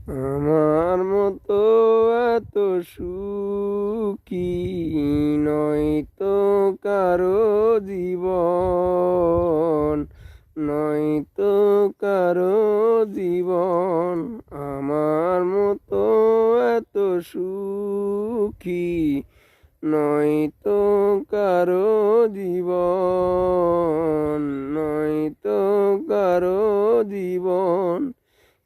আমার মতো এত সুখী নয়তো কারো জীবন, নয়তো কারো জীবন। আমার মতো এত সুখী নয়তো কারো জীবন, নয়তো কারো জীবন।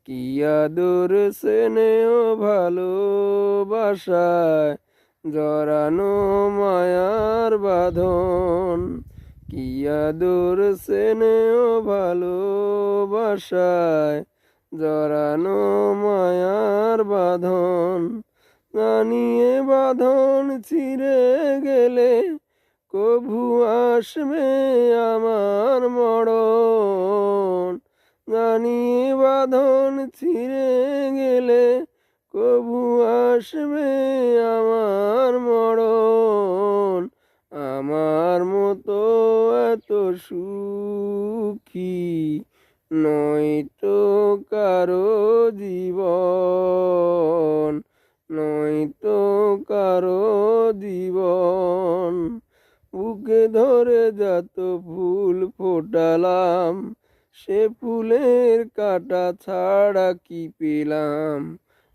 কি আদর স্নেহ ভালোবাসায় জড়ানো মায়ার বাঁধন, কি আদর স্নেহ ভালোবাসায় জড়ানো মায়ার বাঁধন। জানিয়ে বাঁধন ছিঁড়ে গেলে কভু আসবে আমার মরণ, জানিয়ে বাঁধন ছিঁড়ে গেলে কভু আসবে আমার মরণ। আমার মতো এত সুখী নয়তো কারো জীবন, নয়তো কারো জীবন। বুকে ধরে যত ফুল ফোটালাম, সে ফুলের কাঁটা ছাড়া কি পেলাম?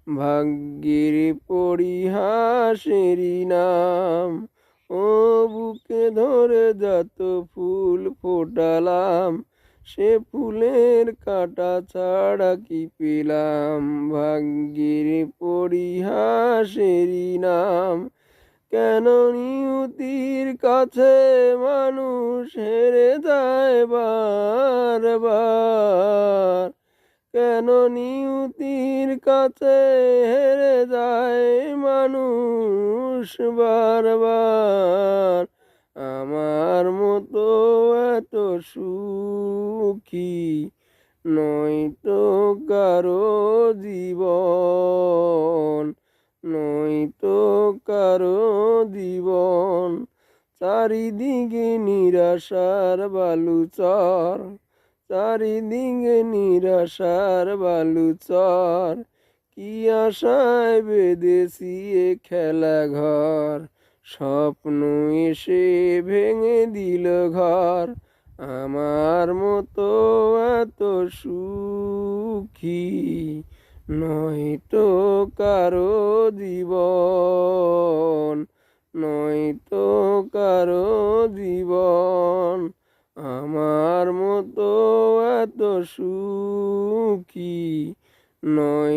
ভাগ্যের পরিহাসেরই নাম। ও বুকে ধরে যত ফুল ফোটালাম, সে ফুলের কাঁটা ছাড়া কি পেলাম? ভাগ্যের পরিহাসেরই নাম। কেন নিয়তির কাছে মানুষ হেরে যায় বারবার? কেন নিয়তির কাছে হেরে যায় মানুষ বারবার? আমার মতো এত সুখী নয়তো কারো জীবন, নয়তো কারো জীবন। চারিদিকে নিরাশার বালুচর, চারিদিকে নিরাশার বালুচর। কি আশায় বেঁধেছি এ খেলা ঘর, স্বপ্ন এসে ভেঙে দিল ঘর। আমার মতো এত সুখী নয়তো কারো জীবন, নয়তো কারো জীবন। আমার মতো এত সুখী নয়।